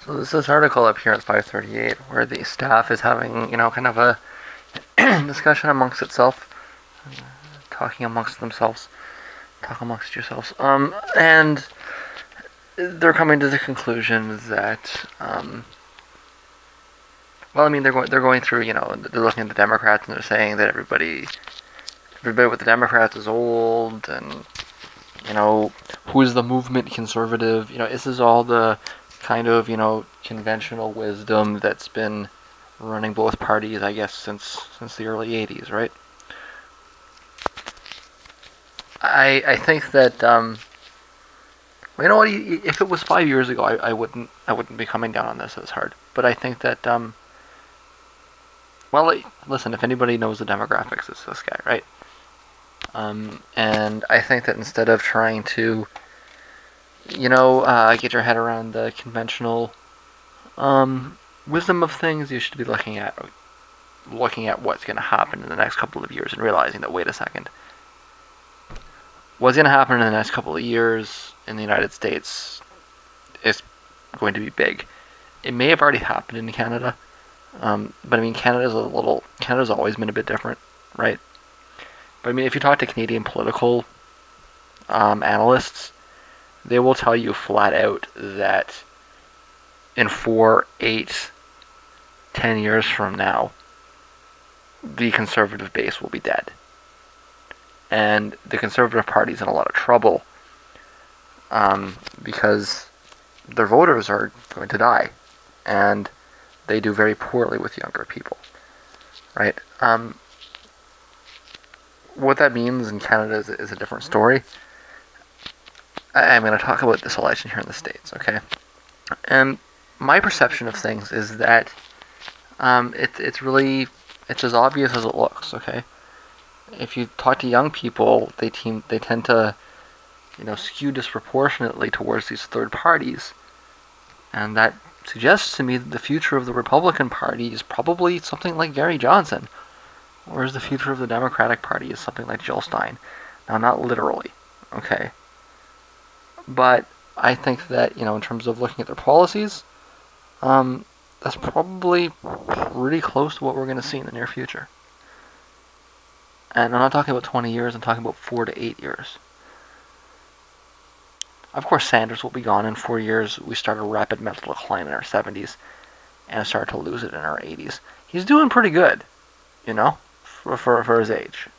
So there's this article up here at 538 where the staff is having, kind of a discussion amongst itself, talking amongst themselves, talk amongst yourselves, and they're coming to the conclusion that, they're going through, they're looking at the Democrats and they're saying that everybody with the Democrats is old, and who is the movement conservative? This is all the kind of conventional wisdom that's been running both parties, I guess, since the early '80s, right? I think that if it was 5 years ago, I wouldn't be coming down on this as hard. But I think that listen, if anybody knows the demographics, it's this guy, right? And I think that instead of trying to, get your head around the conventional wisdom of things, you should be looking at what's going to happen in the next couple of years and realizing that, wait a second, what's going to happen in the next couple of years in the United States is going to be big. It may have already happened in Canada, but I mean, Canada's always been a bit different, right? But I mean, if you talk to Canadian political analysts, they will tell you flat out that in 4, 8, 10 years from now, the conservative base will be dead. And the Conservative Party's in a lot of trouble because their voters are going to die, and they do very poorly with younger people, right? What that means in Canada is a different story. I'm going to talk about this election here in the States, okay? And my perception of things is that it's as obvious as it looks, okay? If you talk to young people, they tend to, skew disproportionately towards these third parties, and that suggests to me that the future of the Republican Party is probably something like Gary Johnson, whereas the future of the Democratic Party is something like Jill Stein. Now, not literally, okay, but I think that in terms of looking at their policies, that's probably pretty close to what we're going to see in the near future. And I'm not talking about 20 years, I'm talking about 4 to 8 years. Of course, Sanders will be gone in 4 years. We start a rapid mental decline in our 70s and start to lose it in our 80s. He's doing pretty good, for his age.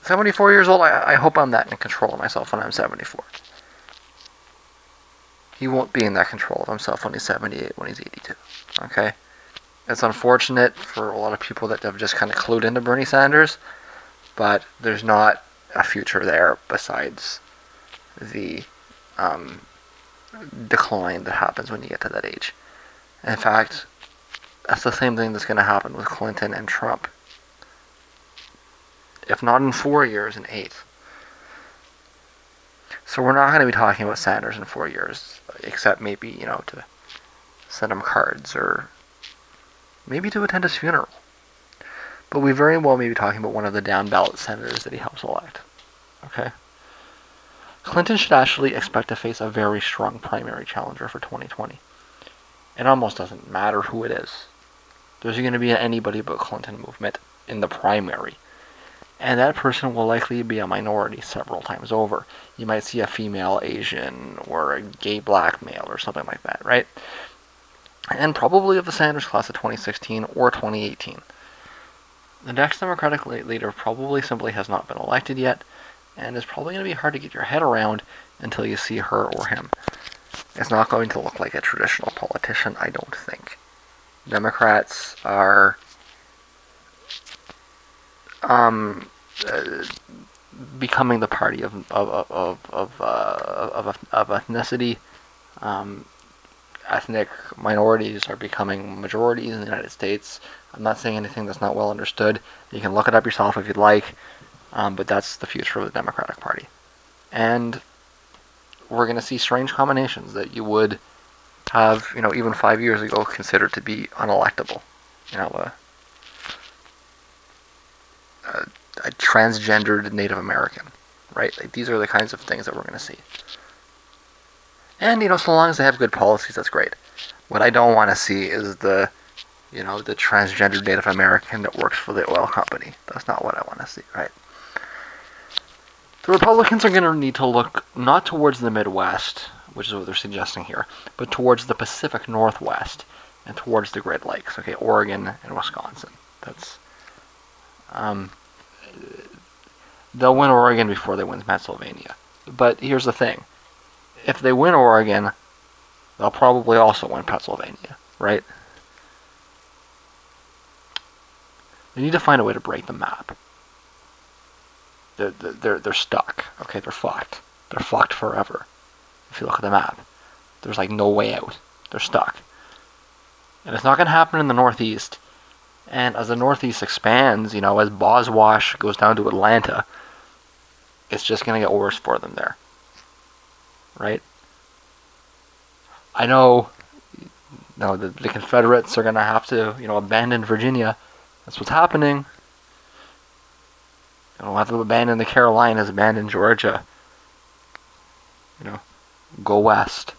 74 years old, I hope I'm that in control of myself when I'm 74. He won't be in that control of himself when he's 78, when he's 82, okay? It's unfortunate for a lot of people that have just kind of clued into Bernie Sanders, but there's not a future there besides the decline that happens when you get to that age. In fact, that's the same thing that's going to happen with Clinton and Trump. If not in 4 years, in 8. So we're not going to be talking about Sanders in 4 years, except maybe, to send him cards or maybe to attend his funeral. But we very well may be talking about one of the down-ballot senators that he helps elect. Okay? Clinton should actually expect to face a very strong primary challenger for 2020. It almost doesn't matter who it is. There's going to be an anybody but Clinton movement in the primary. And that person will likely be a minority several times over. You might see a female Asian or a gay black male or something like that, right? And probably of the Sanders class of 2016 or 2018. The next Democratic leader probably simply has not been elected yet, and is probably going to be hard to get your head around until you see her or him. It's not going to look like a traditional politician, I don't think. Democrats are becoming the party of ethnicity. Ethnic minorities are becoming majorities in the United States. I'm not saying anything that's not well understood. You can look it up yourself if you'd like, but that's the future of the Democratic Party. And we're going to see strange combinations that you would have, even 5 years ago considered to be unelectable. A transgendered Native American, right? Like, these are the kinds of things that we're going to see. And, so long as they have good policies, that's great. What I don't want to see is the transgender Native American that works for the oil company. That's not what I want to see, right? The Republicans are going to need to look not towards the Midwest, which is what they're suggesting here, but towards the Pacific Northwest and towards the Great Lakes. Okay, Oregon and Wisconsin. That's they'll win Oregon before they win Pennsylvania. But here's the thing: if they win Oregon, they'll probably also win Pennsylvania, right? They need to find a way to break the map. They're stuck. Okay, they're fucked. They're fucked forever. If you look at the map, there's like no way out. They're stuck. And it's not going to happen in the Northeast. And as the Northeast expands, as Boswash goes down to Atlanta, it's just going to get worse for them there. Right? I know, the Confederates are going to have to, abandon Virginia. That's what's happening. They'll have to abandon the Carolinas, abandon Georgia. Go west.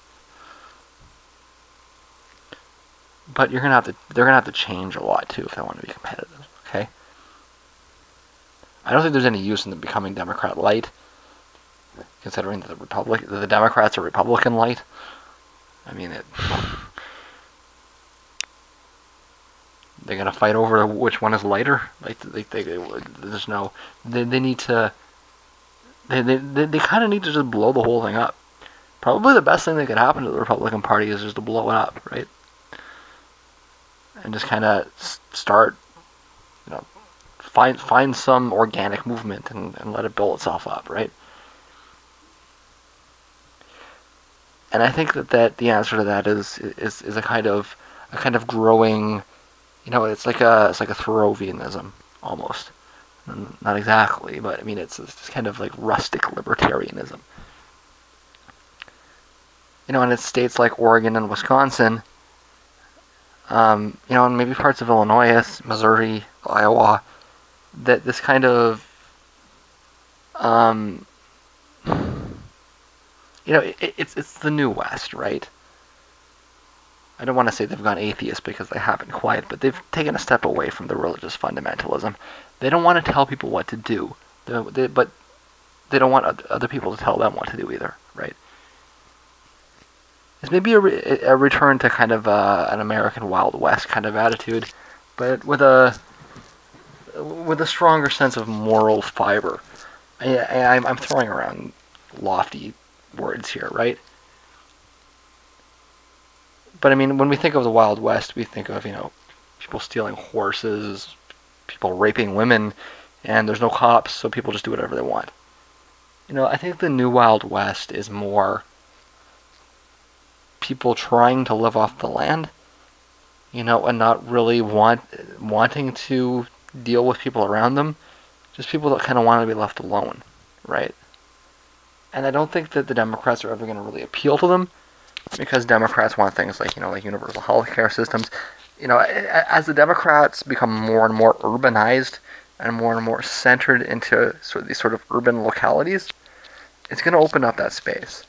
But they're gonna have to change a lot too if they want to be competitive. Okay. I don't think there's any use in them becoming Democrat light, considering that the Democrats are Republican light. I mean, they're gonna fight over which one is lighter. There's no. They need to. They kind of need to just blow the whole thing up. Probably the best thing that could happen to the Republican Party is just to blow it up, right? And just kind of start, find some organic movement and let it build itself up, right? And I think that the answer to that is a kind of growing, it's like a Thoreauvianism almost. Not exactly, but I mean it's kind of like rustic libertarianism. And it's states like Oregon and Wisconsin, and maybe parts of Illinois, Missouri, Iowa, that this kind of, it's the new West, right? I don't want to say they've gone atheist because they haven't quite, but they've taken a step away from the religious fundamentalism. They don't want to tell people what to do, but they don't want other people to tell them what to do either, right? It's maybe a return to kind of an American Wild West kind of attitude, but with a stronger sense of moral fiber. I'm throwing around lofty words here, right? But I mean, when we think of the Wild West, we think of, people stealing horses, people raping women, and there's no cops, so people just do whatever they want. I think the new Wild West is more people trying to live off the land, and not really wanting to deal with people around them. Just people that kind of want to be left alone, right? And I don't think that the Democrats are ever going to really appeal to them, because Democrats want things like, like universal health care systems. As the Democrats become more and more urbanized and more centered into these sort of urban localities, it's going to open up that space.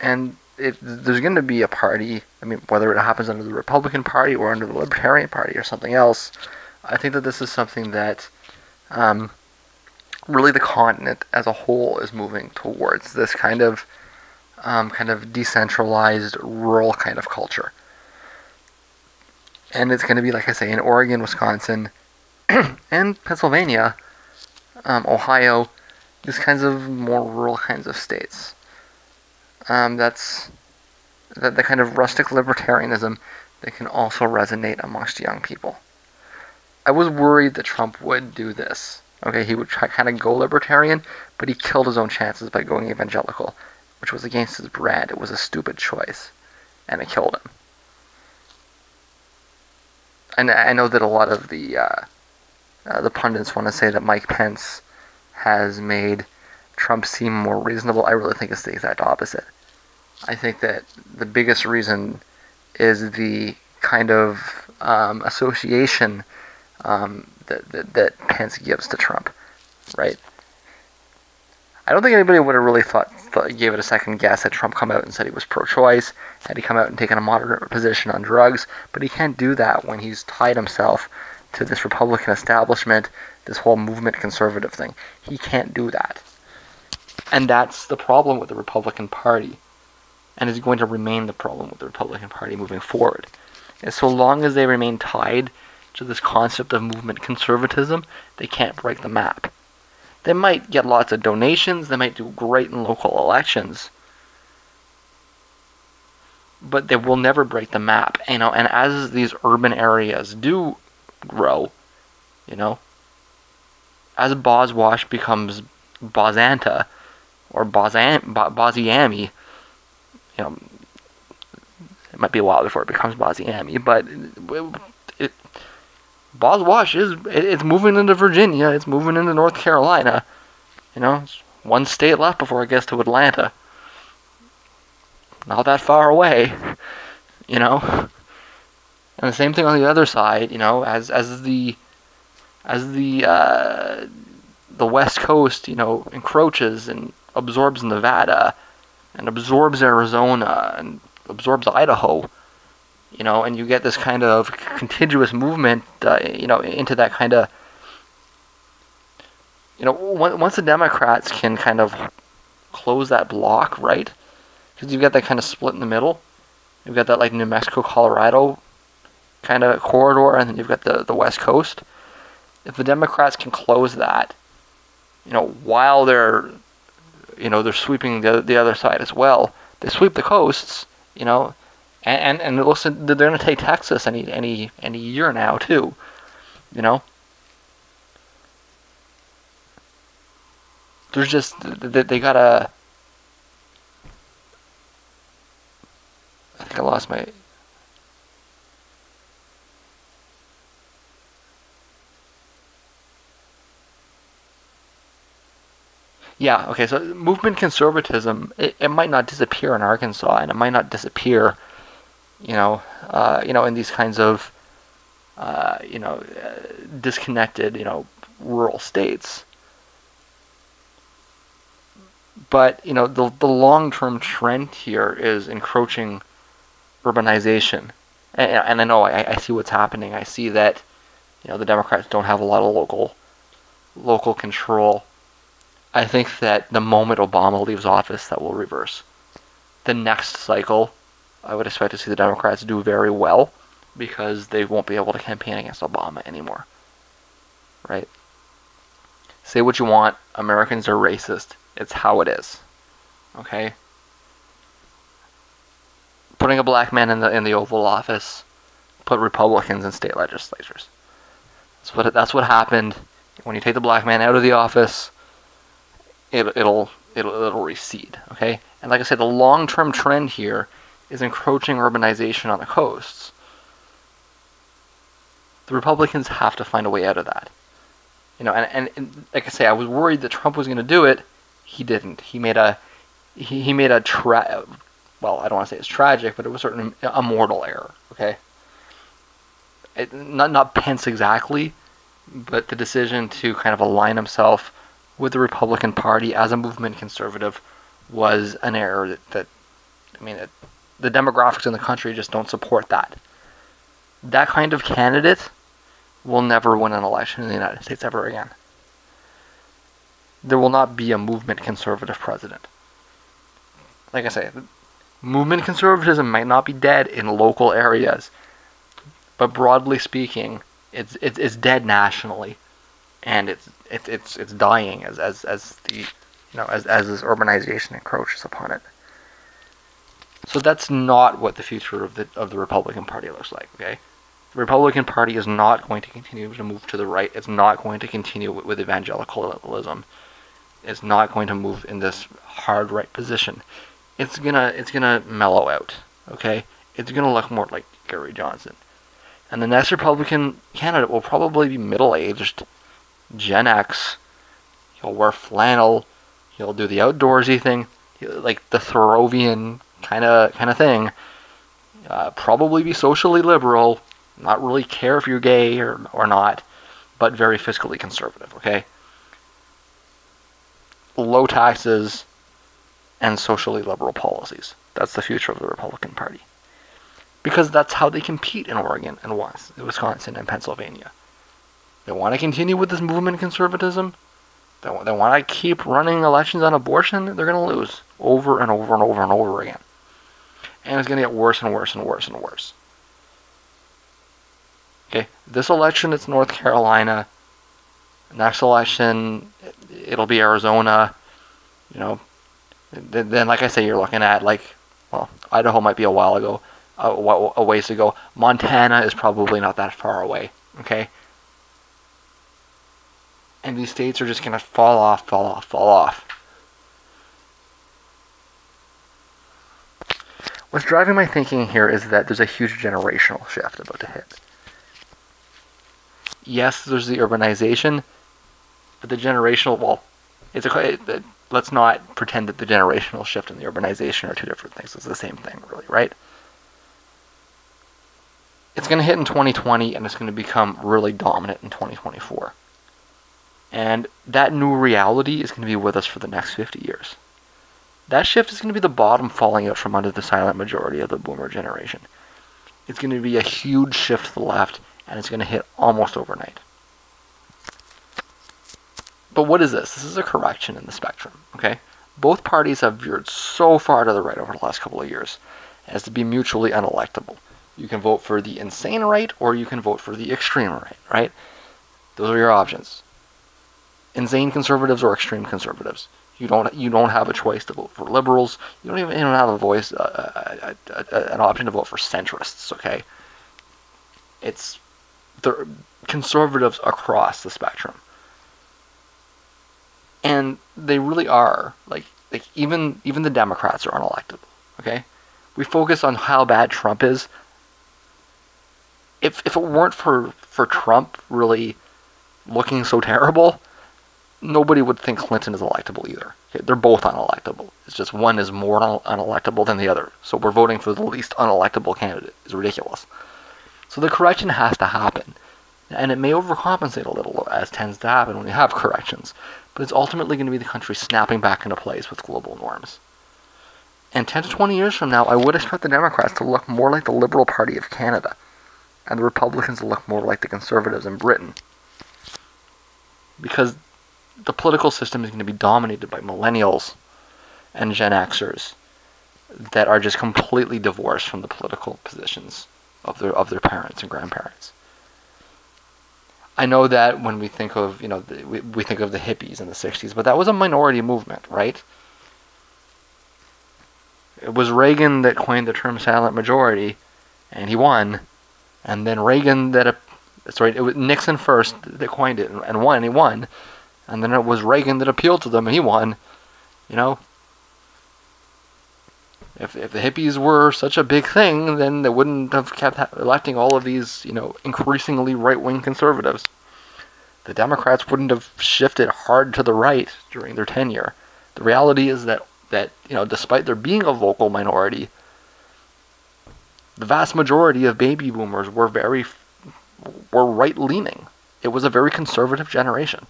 And there's going to be a party, whether it happens under the Republican Party or under the Libertarian Party or something else, I think that this is something that really the continent as a whole is moving towards, this kind of decentralized, rural kind of culture. And it's going to be, like I say, in Oregon, Wisconsin, and Pennsylvania, Ohio, these kinds of more rural kinds of states. That's the kind of rustic libertarianism that can also resonate amongst young people. I was worried that Trump would do this. Okay, he would kind of go libertarian, but he killed his own chances by going evangelical, which was against his brand. It was a stupid choice, and it killed him. And I know that a lot of the pundits want to say that Mike Pence has made Trump seem more reasonable. I really think it's the exact opposite. I think that the biggest reason is the kind of association that Pence gives to Trump, right? I don't think anybody would have really thought gave it a second guess had Trump come out and said he was pro-choice, had he come out and taken a moderate position on drugs, but he can't do that when he's tied himself to this Republican establishment, this whole movement conservative thing. He can't do that. And that's the problem with the Republican Party, and is going to remain the problem with the Republican Party moving forward. And so long as they remain tied to this concept of movement conservatism, they can't break the map. They might get lots of donations, they might do great in local elections, but they will never break the map. And as these urban areas do grow, as Boswash becomes Bosanta or Bosiami, it might be a while before it becomes Bosiami, but Boswash it's moving into Virginia, it's moving into North Carolina. It's one state left before it gets to Atlanta. Not that far away, And the same thing on the other side, as the West Coast, encroaches and absorbs Nevada and absorbs Arizona and absorbs Idaho, and you get this kind of contiguous movement, into that kind of, once the Democrats can kind of close that block, right? Because you've got that kind of split in the middle. You've got that like New Mexico, Colorado kind of corridor, and then you've got the West Coast. If the Democrats can close that, while they're sweeping the other side as well, they sweep the coasts, and it looks like they're going to take Texas any year now too, There's just they gotta. I think I lost my. Yeah, okay, so movement conservatism, it might not disappear in Arkansas, and it might not disappear, in these kinds of, disconnected, rural states. But, the long-term trend here is encroaching urbanization. And I know, I see what's happening. I see that, the Democrats don't have a lot of local control. I think that the moment Obama leaves office, that will reverse. The next cycle, I would expect to see the Democrats do very well, because they won't be able to campaign against Obama anymore. Right? Say what you want, Americans are racist. It's how it is. Okay? Putting a black man in the Oval Office put Republicans in state legislatures. That's what happened. When you take the black man out of the office, it'll recede, okay? And like I said, the long-term trend here is encroaching urbanization on the coasts. The Republicans have to find a way out of that. And like I say, I was worried that Trump was going to do it. He didn't. He made a well, I don't want to say it's tragic, but it was certainly a mortal error, okay? Not Pence exactly, but the decision to kind of align himself with the Republican Party as a movement conservative was an error that the demographics in the country just don't support that. That kind of candidate will never win an election in the United States ever again. There will not be a movement conservative president. Like I say, movement conservatism might not be dead in local areas, but broadly speaking, it's dead nationally, and it's dying as this urbanization encroaches upon it. So that's not what the future of the Republican Party looks like. Okay, the Republican Party is not going to continue to move to the right. It's not going to continue with evangelicalism. It's not going to move in this hard right position. It's gonna mellow out. Okay, it's gonna look more like Gary Johnson. And the next Republican candidate will probably be middle-aged, Gen X. He'll wear flannel. He'll do the outdoorsy thing, like the Thorovian kind of thing. Probably be socially liberal. Not really care if you're gay or not, but very fiscally conservative. Okay. Low taxes, and socially liberal policies. That's the future of the Republican Party. Because that's how they compete in Oregon and Wisconsin and Pennsylvania. They want to continue with this movement of conservatism. They want to keep running elections on abortion. They're going to lose over and over and over and over again. And it's going to get worse and worse and worse and worse. Okay, this election, it's North Carolina. Next election, it'll be Arizona. You know, then like I say, you're looking at Idaho might be a while ago, a ways ago. Montana is probably not that far away. Okay, and these states are just gonna fall off. What's driving my thinking here is that there's a huge generational shift about to hit. Yes, there's the urbanization, but the generational, let's not pretend that the generational shift and the urbanization are two different things. It's the same thing, really, right? It's going to hit in 2020, and it's going to become really dominant in 2024. And that new reality is going to be with us for the next 50 years. That shift is going to be the bottom falling out from under the silent majority of the boomer generation. It's going to be a huge shift to the left, and it's going to hit almost overnight. But what is this? This is a correction in the spectrum, okay? Both parties have veered so far to the right over the last couple of years as to be mutually unelectable. You can vote for the insane right, or you can vote for the extreme right, right? Those are your options. Insane conservatives or extreme conservatives. You don't have a choice to vote for liberals. You don't even have a voice, an option to vote for centrists, okay? It's the conservatives across the spectrum. And they really are, even the Democrats are unelectable, okay? We focus on how bad Trump is. If it weren't for Trump really looking so terrible, nobody would think Clinton is electable either. Okay? They're both unelectable. It's just one is more unelectable than the other. So we're voting for the least unelectable candidate. It's ridiculous. So the correction has to happen. And it may overcompensate a little, as tends to happen when you have corrections. But it's ultimately going to be the country snapping back into place with global norms. And 10 to 20 years from now, I would expect the Democrats to look more like the Liberal Party of Canada, and the Republicans to look more like the Conservatives in Britain. Because the political system is going to be dominated by millennials and Gen Xers that are just completely divorced from the political positions of their parents and grandparents. I know that when we think of, we think of the hippies in the 60s, but that was a minority movement, right? It was Reagan that coined the term silent majority, and he won. And then it was Nixon first that coined it and won, he won. And then it was Reagan that appealed to them, and he won. If the hippies were such a big thing, then they wouldn't have kept electing all of these, increasingly right-wing conservatives. The Democrats wouldn't have shifted hard to the right during their tenure. The reality is that despite there being a vocal minority, the vast majority of baby boomers were right-leaning. It was a very conservative generation.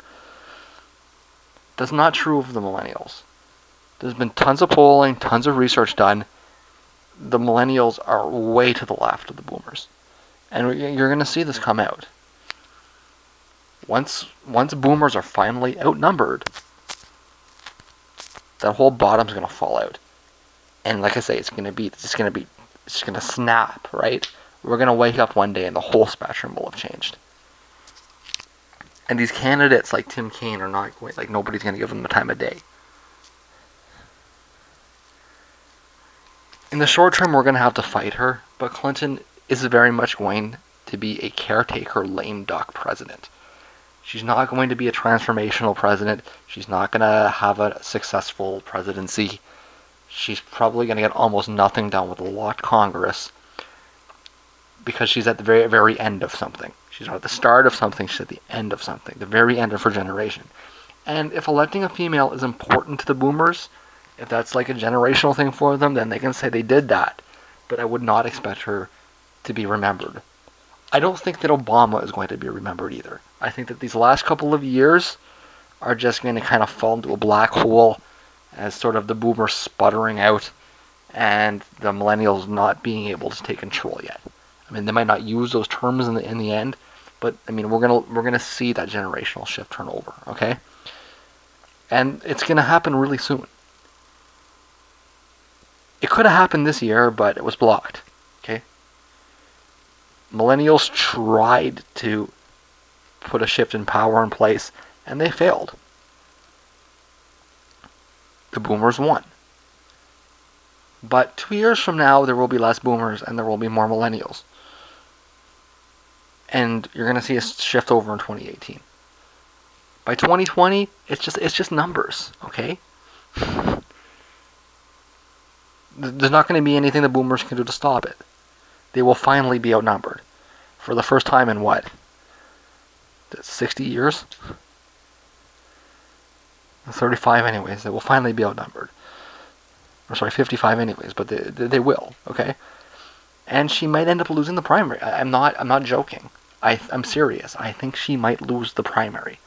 That's not true of the millennials. There's been tons of polling, tons of research done. The millennials are way to the left of the boomers. And you're going to see this come out. Once boomers are finally outnumbered, that whole bottom's going to fall out. And like I say, it's going to snap, right? We're going to wake up one day and the whole spectrum will have changed. And these candidates like Tim Kaine are not going, nobody's going to give them the time of day. In the short term, we're going to have to fight her, but Clinton is very much going to be a caretaker lame duck president. She's not going to be a transformational president. She's not going to have a successful presidency. She's probably going to get almost nothing done with a locked Congress because she's at the very, very end of something. She's not at the start of something, she's at the end of something, the very end of her generation. And if electing a female is important to the boomers, if that's like a generational thing for them, then they can say they did that. But I would not expect her to be remembered. I don't think that Obama is going to be remembered either. I think that these last couple of years are just going to kind of fall into a black hole, as sort of the boomers sputtering out and the millennials not being able to take control yet. I mean, they might not use those terms in the end, but I mean, we're gonna see that generational shift turn over, okay? And it's gonna happen really soon. It could have happened this year, but it was blocked, okay? Millennials tried to put a shift in power in place, and they failed. The boomers won. But 2 years from now, there will be less boomers and there will be more millennials. And you're going to see a shift over in 2018. By 2020, it's just numbers, okay? There's not going to be anything the boomers can do to stop it. They will finally be outnumbered. For the first time in what? 60 years? 35 anyways. They will finally be outnumbered. Or sorry, 55 anyways, but they will, okay? And she might end up losing the primary. I'm not joking. I'm serious. I think she might lose the primary.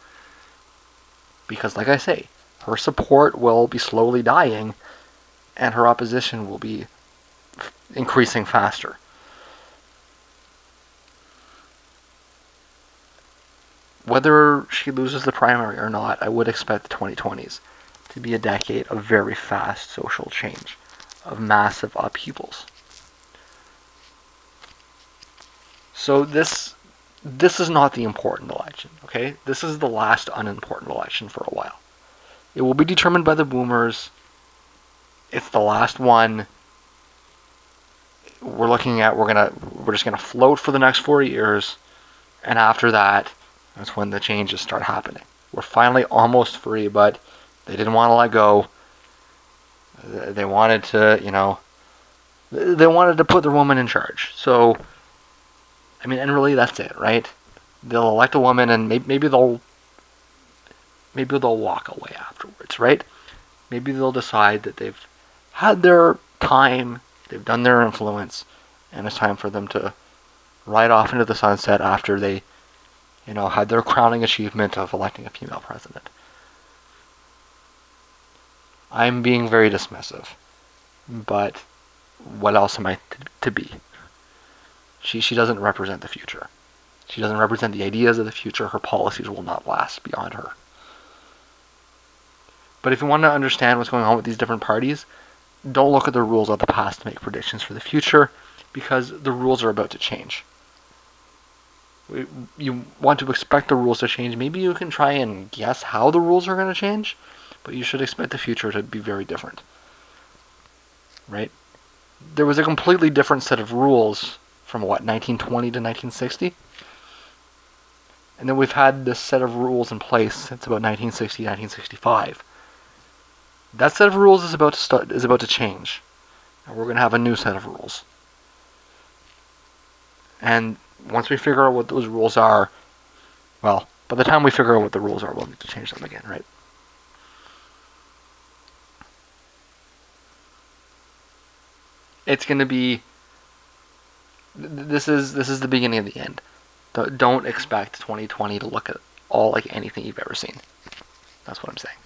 Because like I say, her support will be slowly dying and her opposition will be increasing faster. Whether she loses the primary or not, I would expect the 2020s to be a decade of very fast social change, of massive upheavals. So this is not the important election, okay? This is the last unimportant election for a while. It will be determined by the boomers. It's the last one. We're just gonna float for the next 4 years, and after that, that's when the changes start happening. We're finally almost free, but they didn't want to let go. They wanted to, they wanted to put the woman in charge. So, I mean, and really that's it, right? They'll elect a woman and maybe they'll walk away afterwards, right? Maybe they'll decide that they've had their time, they've done their influence, and it's time for them to ride off into the sunset after they, had their crowning achievement of electing a female president. I'm being very dismissive, but what else am I to be? She doesn't represent the future. She doesn't represent the ideas of the future. Her policies will not last beyond her. But if you want to understand what's going on with these different parties, don't look at the rules of the past to make predictions for the future, because the rules are about to change. You want to expect the rules to change. Maybe you can try and guess how the rules are going to change, but you should expect the future to be very different. Right? There was a completely different set of rules from 1920 to 1960? And then we've had this set of rules in place since about 1960, 1965. That set of rules is about to change. And we're going to have a new set of rules. And once we figure out what those rules are, well, by the time we figure out what the rules are, we'll need to change them again, right? It's going to be... This is the beginning of the end. Don't expect 2020 to look at all like anything you've ever seen. That's what I'm saying.